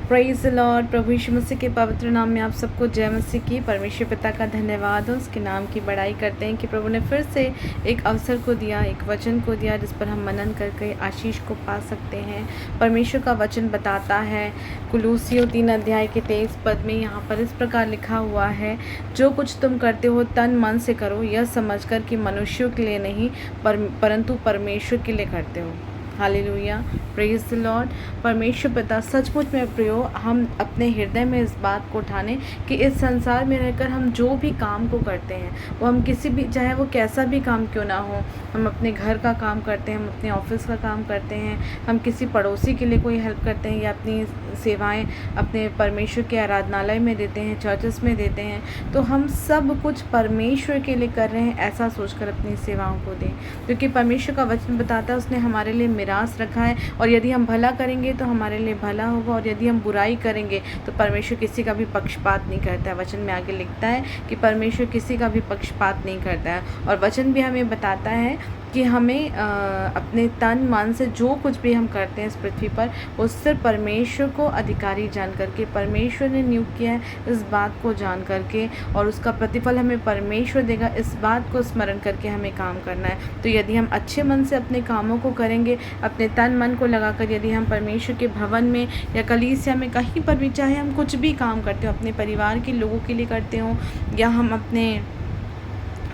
Praise the Lord. प्रभु यीशु मसीह के पवित्र नाम में आप सबको जय मसीह की। परमेश्वर पिता का धन्यवाद हो, उसके नाम की बड़ाई करते हैं कि प्रभु ने फिर से एक अवसर को दिया, एक वचन को दिया जिस पर हम मनन करके आशीष को पा सकते हैं। परमेश्वर का वचन बताता है कुलूसियों 3 अध्याय के 23 पद में यहाँ पर इस प्रकार लिखा हुआ है, जो कुछ तुम करते हो तन मन से करो, यह समझकर कि मनुष्यों के लिए नहीं परंतु परमेश्वर के लिए करते हो। Hallelujah, praise the Lord. परमेश्वर पिता सचमुच में प्रियो, हम अपने हृदय में इस बात को ठाने कि इस संसार में रहकर हम जो भी काम को करते हैं वो हम किसी भी, चाहे वो कैसा भी काम क्यों ना हो, हम अपने घर का काम करते हैं, हम अपने ऑफिस का काम करते हैं, हम किसी पड़ोसी के लिए कोई हेल्प करते हैं या अपनी सेवाएं अपने परमेश्वर के आराधनालय में देते हैं, चर्चेस में देते हैं, तो हम सब कुछ परमेश्वर के लिए कर रहे हैं ऐसा सोचकर अपनी सेवाओं को दें, क्योंकि परमेश्वर का वचन बताता है उसने हमारे लिए मिरास रखा है, और यदि हम भला करेंगे तो हमारे लिए भला होगा, और यदि हम बुराई करेंगे तो परमेश्वर किसी का भी पक्षपात नहीं करता है। वचन में आगे लिखता है कि परमेश्वर किसी का भी पक्षपात नहीं करता है, और वचन भी हमें बताता है कि हमें अपने तन मन से जो कुछ भी हम करते हैं इस पृथ्वी पर, वो सिर्फ परमेश्वर को अधिकारी जान करके, परमेश्वर ने नियुक्त किया है इस बात को जान करके, और उसका प्रतिफल हमें परमेश्वर देगा इस बात को स्मरण करके हमें काम करना है। तो यदि हम अच्छे मन से अपने कामों को करेंगे, अपने तन मन को लगाकर, यदि हम परमेश्वर के भवन में या कलीसिया में कहीं पर भी, चाहे हम कुछ भी काम करते हो, अपने परिवार के लोगों के लिए करते हो या हम अपने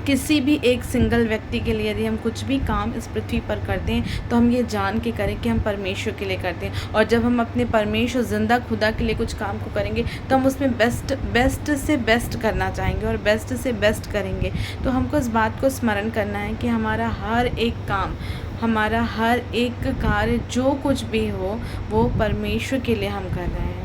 किसी भी एक सिंगल व्यक्ति के लिए, यदि हम कुछ भी काम इस पृथ्वी पर करते हैं तो हम ये जान के करें कि हम परमेश्वर के लिए करते हैं। और जब हम अपने परमेश्वर जिंदा खुदा के लिए कुछ काम को करेंगे तो हम उसमें बेस्ट से बेस्ट करना चाहेंगे और बेस्ट से बेस्ट करेंगे। तो हमको इस बात को स्मरण करना है कि हमारा हर एक काम, हमारा हर एक कार्य, जो कुछ भी हो वो परमेश्वर के लिए हम कर रहे हैं।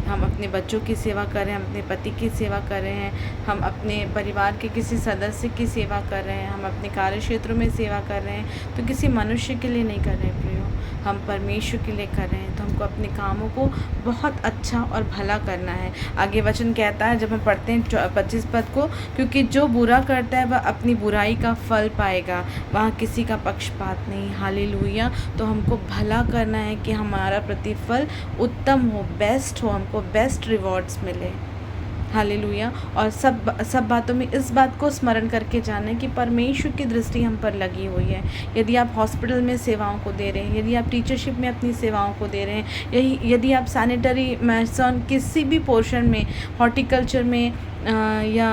हम अपने बच्चों की सेवा कर रहे हैं, हम अपने पति की सेवा कर रहे हैं, हम अपने परिवार के किसी सदस्य की सेवा कर रहे हैं, हम अपने कार्य क्षेत्रों में सेवा कर रहे हैं, तो किसी मनुष्य के लिए नहीं कर रहे हैं प्रियो, हम परमेश्वर के लिए कर रहे हैं। तो हमको अपने कामों को बहुत अच्छा और भला करना है। आगे वचन कहता है जब हम पढ़ते हैं 25 पद को, क्योंकि जो बुरा करता है वह अपनी बुराई का फल पाएगा, वहाँ किसी का पक्षपात नहीं। हालेलुया। तो हमको भला करना है कि हमारा प्रतिफल उत्तम हो, बेस्ट हो, हमको बेस्ट रिवॉर्ड्स मिले। हालेलुया। और सब बातों में इस बात को स्मरण करके जाने कि परमेश्वर की दृष्टि हम पर लगी हुई है। यदि आप हॉस्पिटल में सेवाओं को दे रहे हैं, यदि आप टीचरशिप में अपनी सेवाओं को दे रहे हैं, यदि आप सैनिटरी मैसन किसी भी पोर्शन में, हॉर्टिकल्चर में या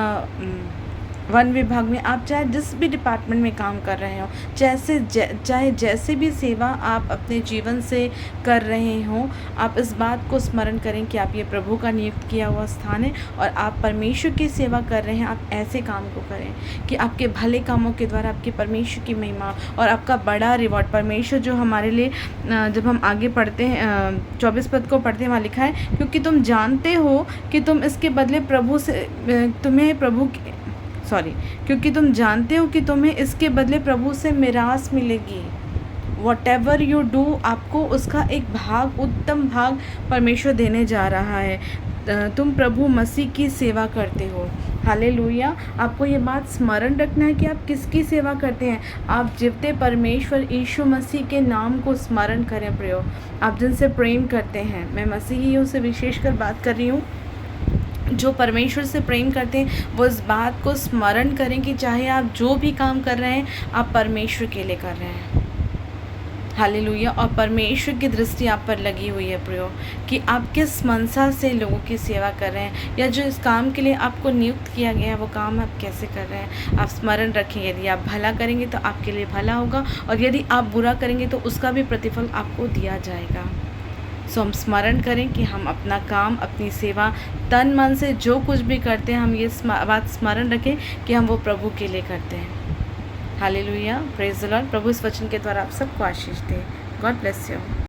वन विभाग में, आप चाहे जिस भी डिपार्टमेंट में काम कर रहे हो, चाहे जैसे भी सेवा आप अपने जीवन से कर रहे हो, आप इस बात को स्मरण करें कि आप ये प्रभु का नियुक्त किया हुआ स्थान है और आप परमेश्वर की सेवा कर रहे हैं। आप ऐसे काम को करें कि आपके भले कामों के द्वारा आपके परमेश्वर की महिमा और आपका बड़ा रिवॉर्ड परमेश्वर जो हमारे लिए, जब हम आगे पढ़ते हैं 24 पद को पढ़ते हैं, वहाँ लिखा है, क्योंकि तुम जानते हो कि तुम इसके बदले क्योंकि तुम जानते हो कि तुम्हें इसके बदले प्रभु से मिरास मिलेगी। वॉट एवर यू डू, आपको उसका एक भाग, उत्तम भाग परमेश्वर देने जा रहा है। तुम प्रभु मसीह की सेवा करते हो। हालेलुया। आपको ये बात स्मरण रखना है कि आप किसकी सेवा करते हैं। आप जीवते परमेश्वर यीशु मसीह के नाम को स्मरण करें प्रियो। आप जिनसे प्रेम करते हैं, मैं मसीहियों से विशेषकर बात कर रही हूँ, जो परमेश्वर से प्रेम करते हैं, वो इस बात को स्मरण करें कि चाहे आप जो भी काम कर रहे हैं आप परमेश्वर के लिए कर रहे हैं। हालेलुया। और परमेश्वर की दृष्टि आप पर लगी हुई है प्रियो, कि आप किस मनसा से लोगों की सेवा कर रहे हैं, या जो इस काम के लिए आपको नियुक्त किया गया है वो काम आप कैसे कर रहे हैं। आप स्मरण रखें, यदि आप भला करेंगे तो आपके लिए भला होगा, और यदि आप बुरा करेंगे तो उसका भी प्रतिफल आपको दिया जाएगा। सो हम स्मरण करें कि हम अपना काम, अपनी सेवा तन मन से जो कुछ भी करते हैं, हम ये बात स्मरण रखें कि हम वो प्रभु के लिए करते हैं। Hallelujah, praise the Lord. प्रभु इस वचन के द्वारा आप सबको आशीष दे। God bless you.